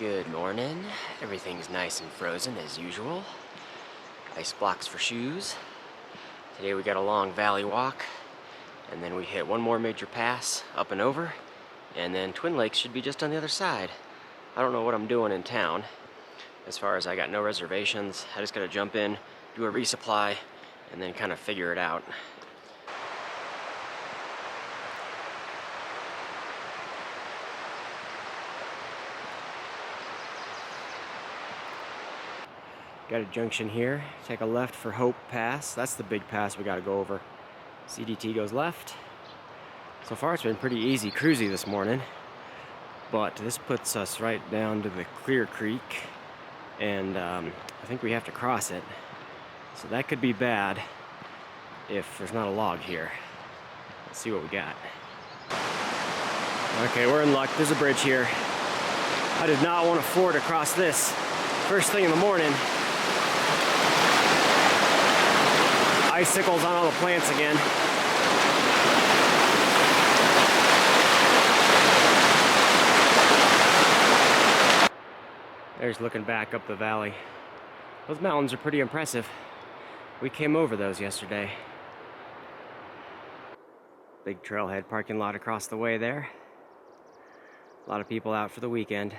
Good morning. Everything's nice and frozen as usual. Ice blocks for shoes. Today we got a long valley walk, and then we hit one more major pass up and over, and then Twin Lakes should be just on the other side. I don't know what I'm doing in town. As far as I got no reservations, I just gotta jump in, do a resupply, and then kind of figure it out. Got a junction here, take a left for Hope Pass. That's the big pass we gotta go over. CDT goes left. So far it's been pretty easy cruisy this morning, but this puts us right down to the Clear Creek, and I think we have to cross it. So that could be bad if there's not a log here. Let's see what we got. Okay, we're in luck. There's a bridge here. I did not want to ford across this first thing in the morning. Icicles on all the plants again. There's looking back up the valley. Those mountains are pretty impressive. We came over those yesterday. Big trailhead parking lot across the way there. A lot of people out for the weekend.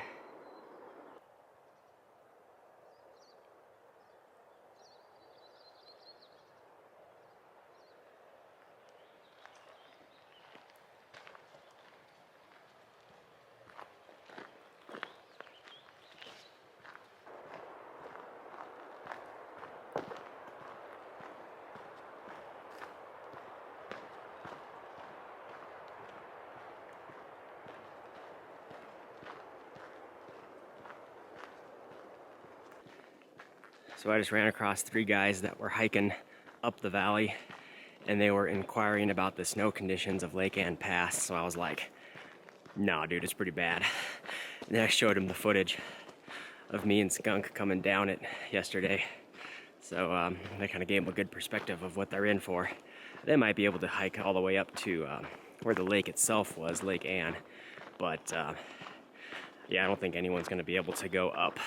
So I just ran across 3 guys that were hiking up the valley, and they were inquiring about the snow conditions of Lake Ann Pass. So I was like, nah, dude, it's pretty bad. And then I showed them the footage of me and Skunk coming down it yesterday. So they kind of gave them a good perspective of what they're in for. They might be able to hike all the way up to where the lake itself was, Lake Ann. But yeah, I don't think anyone's going to be able to go up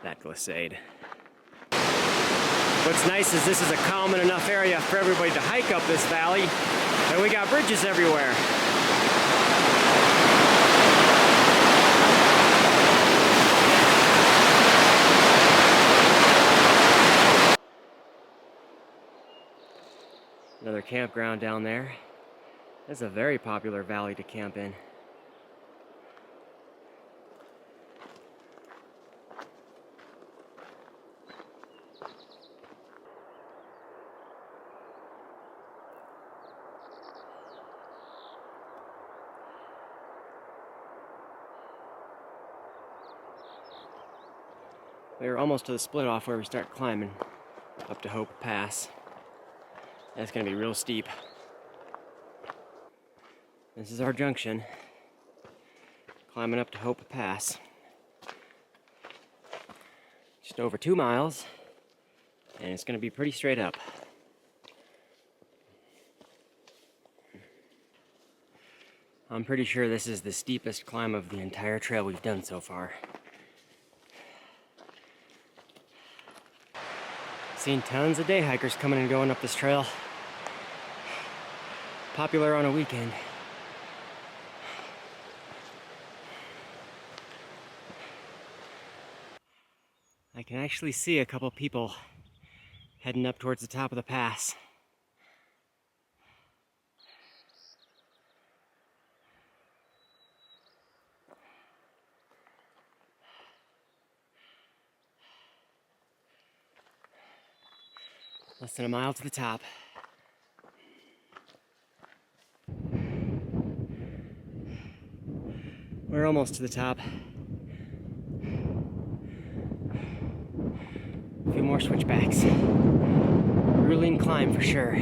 that glissade. What's nice is this is a common enough area for everybody to hike up this valley, and we got bridges everywhere. Another campground down there. It's a very popular valley to camp in. We're almost to the split off where we start climbing up to Hope Pass. That's gonna be real steep. This is our junction. Climbing up to Hope Pass. Just over 2 miles, and it's gonna be pretty straight up. I'm pretty sure this is the steepest climb of the entire trail we've done so far. Seen tons of day hikers coming and going up this trail. Popular on a weekend. I can actually see a couple people heading up towards the top of the pass. Less than a mile to the top. We're almost to the top. A few more switchbacks. Grueling climb for sure.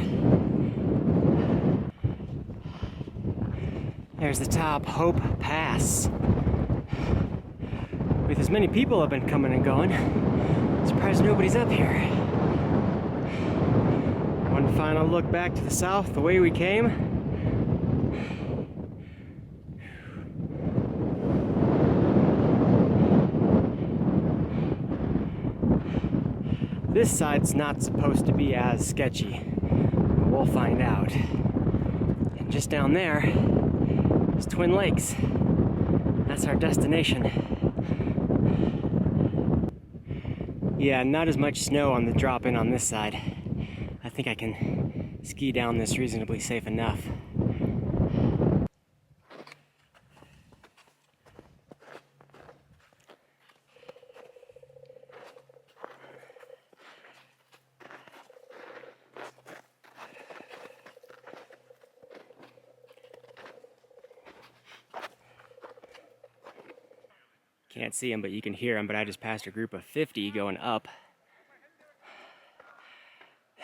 There's the top, Hope Pass. With as many people have been coming and going, surprised nobody's up here. One final look back to the south, the way we came. This side's not supposed to be as sketchy, but we'll find out. And just down there is Twin Lakes. That's our destination. Yeah, not as much snow on the drop-in on this side. I think I can ski down this reasonably safe enough. Can't see them, but you can hear them. But I just passed a group of 50 going up.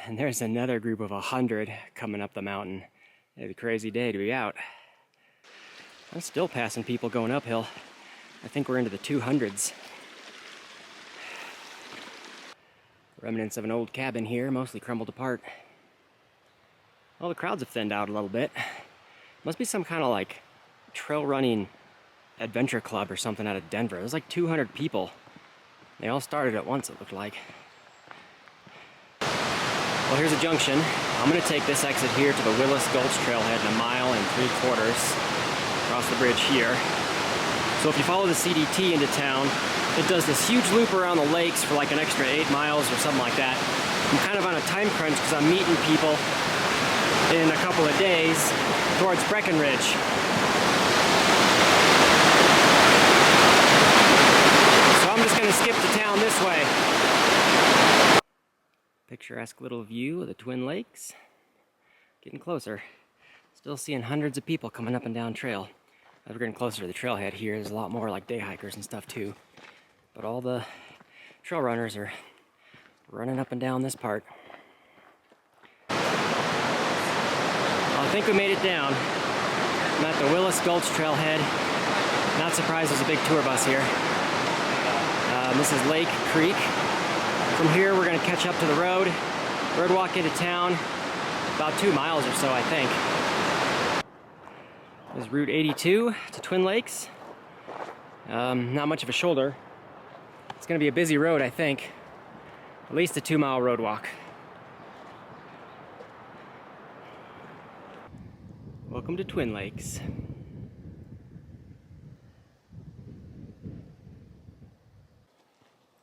And there's another group of 100 coming up the mountain. It's a crazy day to be out. I'm still passing people going uphill. I think we're into the 200s. Remnants of an old cabin here, mostly crumbled apart. Well, the crowds have thinned out a little bit. Must be some kind of like trail running adventure club or something out of Denver. There's like 200 people. They all started at once, it looked like. Well, here's a junction. I'm going to take this exit here to the Willis Gulch trailhead in 1 3/4 miles across the bridge here. So if you follow the CDT into town, it does this huge loop around the lakes for like an extra 8 miles or something like that. I'm kind of on a time crunch because I'm meeting people in a couple of days towards Breckenridge. I'm just going to skip to town this way. Picturesque little view of the Twin Lakes. Getting closer. Still seeing hundreds of people coming up and down trail. As we're getting closer to the trailhead here, there's a lot more like day hikers and stuff too. But all the trail runners are running up and down this part. Well, I think we made it down. I'm at the Willis Gulch trailhead. Not surprised there's a big tour bus here. This is Lake Creek. From here, we're going to catch up to the road walk into town, about 2 miles or so, I think. This is Route 82 to Twin Lakes. Not much of a shoulder. It's going to be a busy road, I think. At least a 2-mile road walk. Welcome to Twin Lakes.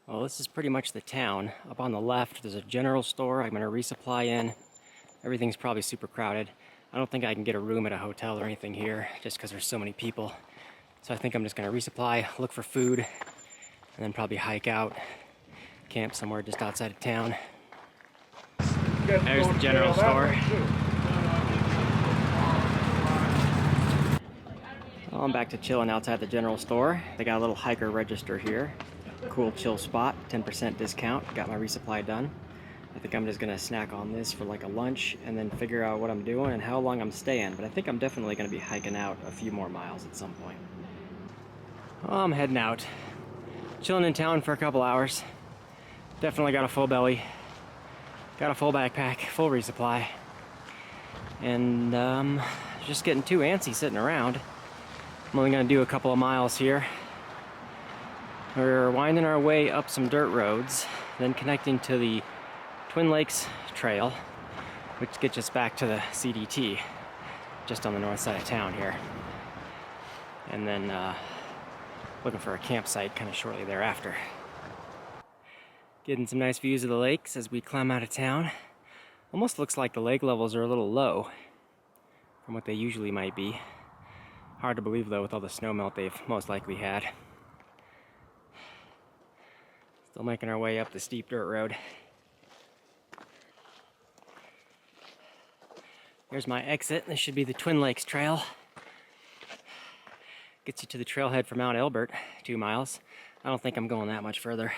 Well, this is pretty much the town. Up on the left, there's a general store I'm going to resupply in. Everything's probably super crowded. I don't think I can get a room at a hotel or anything here, just because there's so many people. So I think I'm just going to resupply, look for food, and then probably hike out, camp somewhere just outside of town. There's the general store. Well, I'm back to chilling outside the general store. They got a little hiker register here. Cool chill spot, 10% discount. Got my resupply done. I think I'm just gonna snack on this for like a lunch and then figure out what I'm doing and how long I'm staying. But I think I'm definitely gonna be hiking out a few more miles at some point. Well, I'm heading out. Chilling in town for a couple hours. Definitely got a full belly. Got a full backpack, full resupply. And just getting too antsy sitting around. I'm only gonna do a couple of miles here. We're winding our way up some dirt roads, then connecting to the Twin Lakes Trail, which gets us back to the CDT, just on the north side of town here. And then looking for a campsite kind of shortly thereafter. Getting some nice views of the lakes as we climb out of town. Almost looks like the lake levels are a little low from what they usually might be. Hard to believe though with all the snow melt they've most likely had. Still making our way up the steep dirt road. Here's my exit. This should be the Twin Lakes Trail. Gets you to the trailhead for Mount Elbert, 2 miles. I don't think I'm going that much further.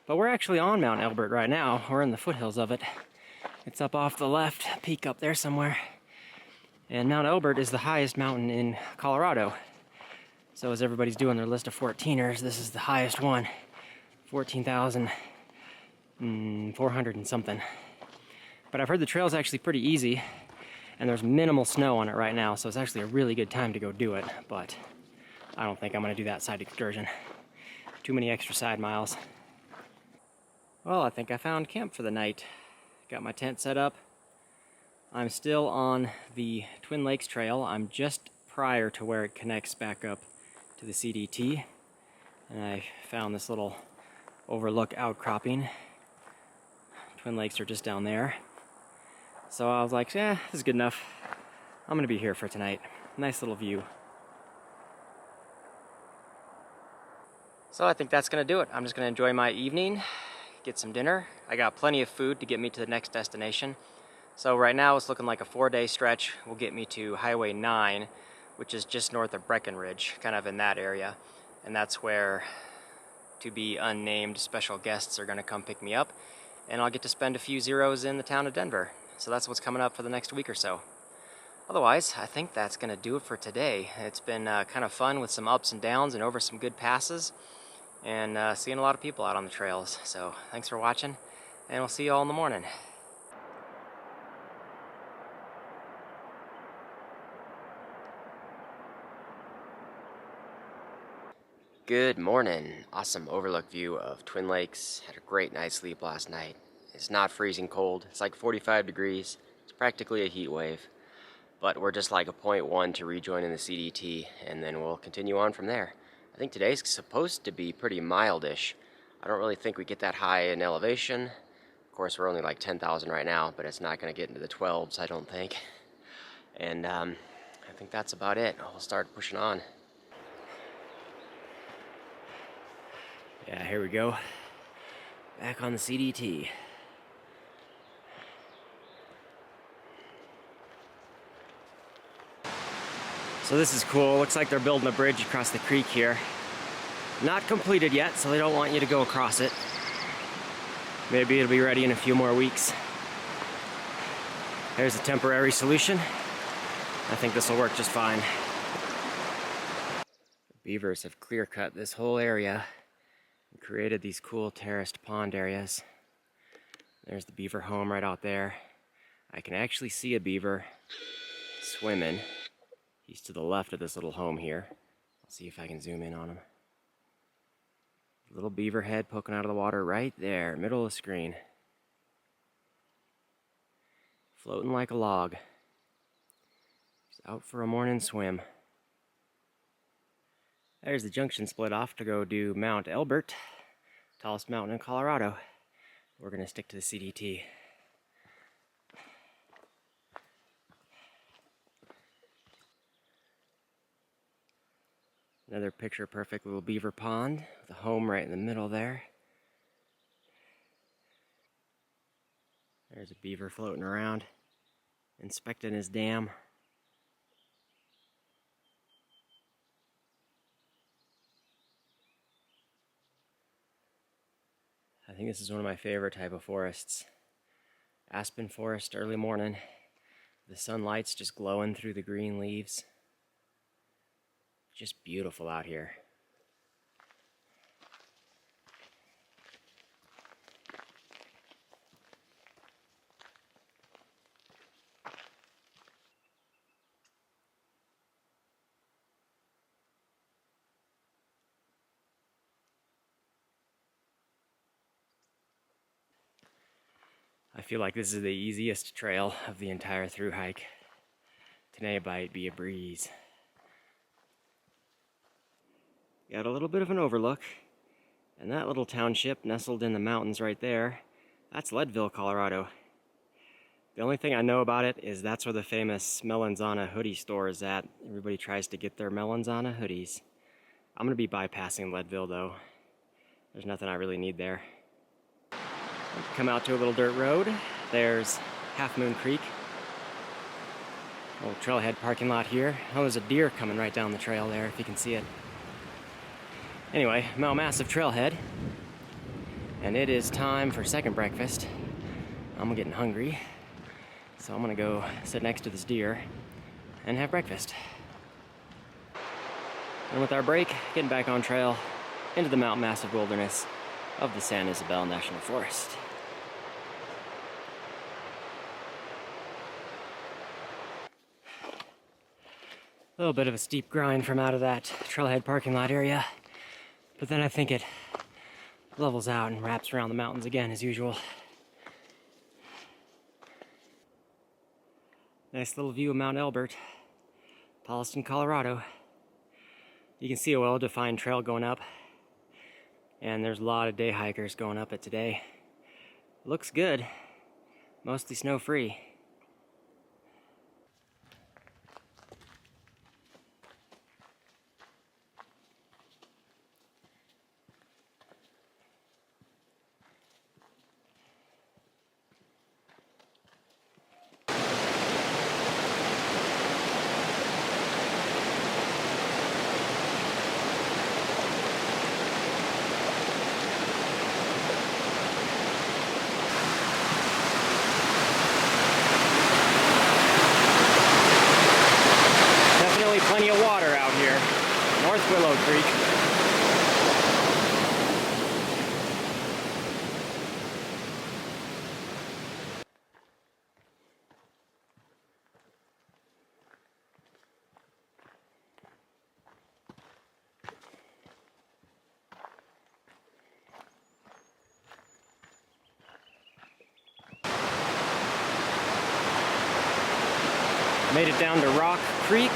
But we're actually on Mount Elbert right now. We're in the foothills of it. It's up off the left, peak up there somewhere. And Mount Elbert is the highest mountain in Colorado. So as everybody's doing their list of 14ers, this is the highest one. 14,400 and something. But I've heard the trail's actually pretty easy, and there's minimal snow on it right now, so it's actually a really good time to go do it, but I don't think I'm going to do that side excursion. Too many extra side miles. Well, I think I found camp for the night. Got my tent set up. I'm still on the Twin Lakes Trail. I'm just prior to where it connects back up to the CDT. And I found this little overlook outcropping. Twin Lakes are just down there. So I was like, yeah, this is good enough. I'm gonna be here for tonight. Nice little view. So I think that's gonna do it. I'm just gonna enjoy my evening, get some dinner. I got plenty of food to get me to the next destination. So right now it's looking like a 4-day stretch will get me to Highway 9, which is just north of Breckenridge, kind of in that area. And that's where to be unnamed special guests are gonna come pick me up, and I'll get to spend a few zeros in the town of Denver. So that's what's coming up for the next week or so. Otherwise, I think that's gonna do it for today. It's been kind of fun with some ups and downs and over some good passes, and seeing a lot of people out on the trails. So thanks for watching, and we'll see you all in the morning. Good morning. Awesome overlook view of Twin Lakes. Had a great night's sleep last night. It's not freezing cold. It's like 45 degrees. It's practically a heat wave. But we're just like a 0.1 to rejoin in the CDT, and then we'll continue on from there. I think today's supposed to be pretty mildish. I don't really think we get that high in elevation. Of course, we're only like 10,000 right now, but it's not going to get into the 12s, I don't think. And I think that's about it. We'll start pushing on. Yeah, here we go. Back on the CDT. So this is cool. Looks like they're building a bridge across the creek here. Not completed yet, so they don't want you to go across it. Maybe it'll be ready in a few more weeks. There's a temporary solution. I think this will work just fine. The beavers have clear-cut this whole area and created these cool terraced pond areas. There's the beaver home right out there. I can actually see a beaver swimming. He's to the left of this little home here. I'll see if I can zoom in on him. Little beaver head poking out of the water right there, middle of the screen. Floating like a log. He's out for a morning swim. There's the junction split off to go do Mount Elbert, tallest mountain in Colorado. We're gonna stick to the CDT. Another picture-perfect little beaver pond with a home right in the middle there. There's a beaver floating around, inspecting his dam. I think this is one of my favorite type of forests. Aspen forest, early morning. The sunlight's just glowing through the green leaves. Just beautiful out here. I feel like this is the easiest trail of the entire through hike. Today might be a breeze. Got a little bit of an overlook, and that little township nestled in the mountains right there, that's Leadville, Colorado. The only thing I know about it is that's where the famous Melanzana hoodie store is at. Everybody tries to get their Melanzana hoodies. I'm gonna be bypassing Leadville though. There's nothing I really need there. Come out to a little dirt road. There's Half Moon Creek. Old trailhead parking lot here. Oh, there's a deer coming right down the trail there, if you can see it. Anyway, massive trailhead, and it is time for second breakfast. I'm getting hungry, so I'm gonna go sit next to this deer and have breakfast. And with our break, getting back on trail into the mountain massive wilderness of the San Isabel National Forest. A little bit of a steep grind from out of that trailhead parking lot area. But then I think it levels out and wraps around the mountains again as usual. Nice little view of Mount Elbert, Paulston, Colorado. You can see a well-defined trail going up, and there's a lot of day hikers going up it today. Looks good, mostly snow-free. Plenty of water out here. North Willow Creek. Made it down to Rock Creek.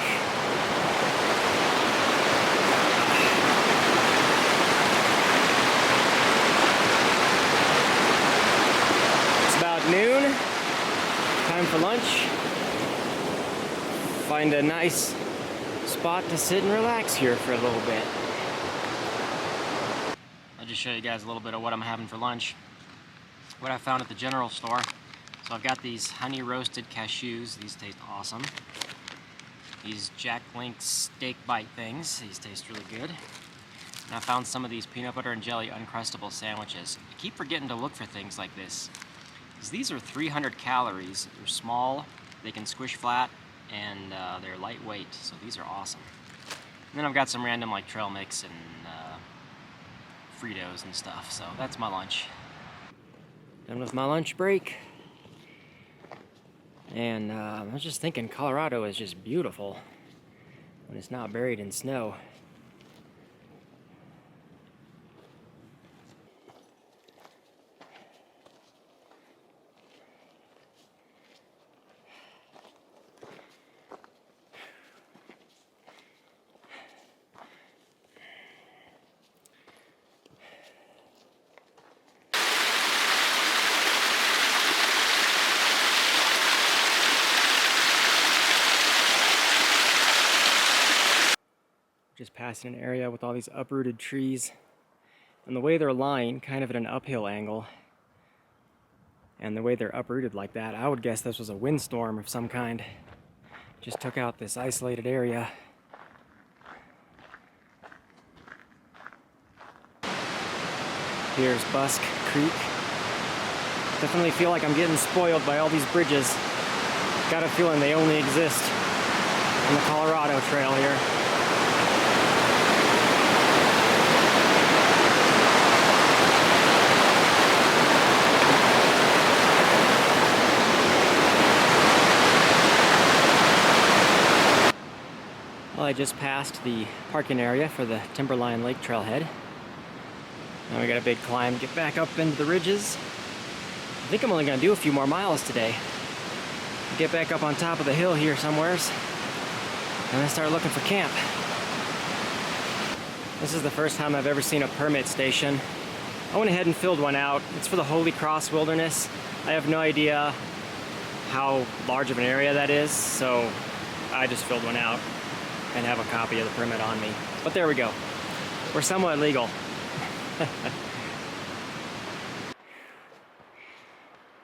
Noon, time for lunch. Find a nice spot to sit and relax here for a little bit. I'll just show you guys a little bit of what I'm having for lunch. What I found at the general store. So I've got these honey roasted cashews. These taste awesome. These Jack Link steak bite things. These taste really good. And I found some of these peanut butter and jelly Uncrustable sandwiches. I keep forgetting to look for things like this. These are 300 calories. They're small, they can squish flat, and they're lightweight, so these are awesome. And then I've got some random like trail mix and Fritos and stuff, so that's my lunch. Done with my lunch break. And I was just thinking Colorado is just beautiful when it's not buried in snow. Just passing an area with all these uprooted trees, and the way they're lying kind of at an uphill angle, and the way they're uprooted like that, I would guess this was a windstorm of some kind. Just took out this isolated area. Here's Busk Creek. Definitely feel like I'm getting spoiled by all these bridges. Got a feeling they only exist on the Colorado Trail here. Well, I just passed the parking area for the Timberline Lake Trailhead. Now we got a big climb to get back up into the ridges. I think I'm only going to do a few more miles today. Get back up on top of the hill here somewheres, and then start looking for camp. This is the first time I've ever seen a permit station. I went ahead and filled one out. It's for the Holy Cross Wilderness. I have no idea how large of an area that is, so I just filled one out and have a copy of the permit on me. But there we go. We're somewhat legal.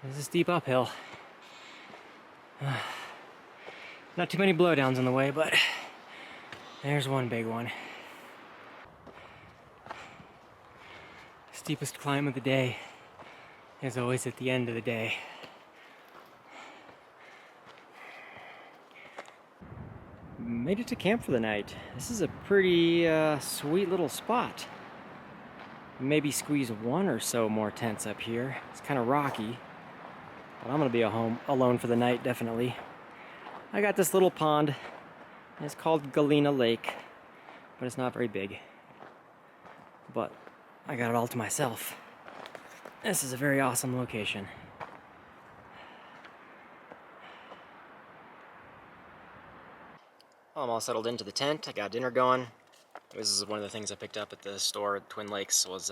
This is a steep uphill. Not too many blowdowns on the way, but there's one big one. Steepest climb of the day is always at the end of the day. Made it to camp for the night. This is a pretty sweet little spot. Maybe squeeze one or so more tents up here. It's kind of rocky, but I'm gonna be alone for the night, definitely. I got this little pond. It's called Galena Lake, but it's not very big. But I got it all to myself. This is a very awesome location. Well, I'm all settled into the tent. I got dinner going. This is one of the things I picked up at the store at Twin Lakes was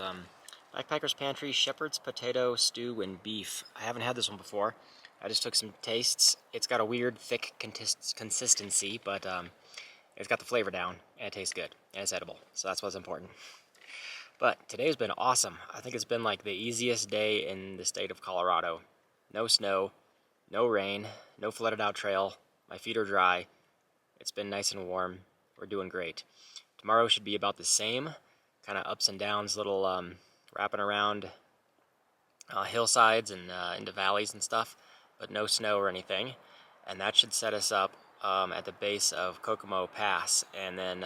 Backpacker's Pantry shepherd's potato stew and beef. I haven't had this one before. I just took some tastes. It's got a weird thick consistency, but it's got the flavor down and it tastes good and it's edible. So that's what's important. But today's been awesome. I think it's been like the easiest day in the state of Colorado. No snow, no rain, no flooded out trail. My feet are dry. It's been nice and warm. We're doing great. Tomorrow should be about the same, kind of ups and downs, little wrapping around hillsides and into valleys and stuff, but no snow or anything. And that should set us up at the base of Kokomo Pass. And then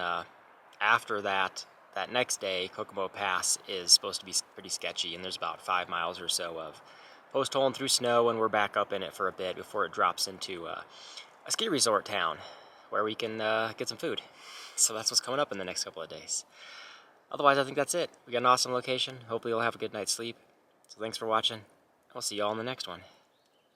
after that, that next day, Kokomo Pass is supposed to be pretty sketchy, and there's about 5 miles or so of post-holing through snow, and we're back up in it for a bit before it drops into a ski resort town where we can get some food. So that's what's coming up in the next couple of days. Otherwise, I think that's it. We got an awesome location. Hopefully you'll have a good night's sleep. So thanks for watching. I'll see you all in the next one.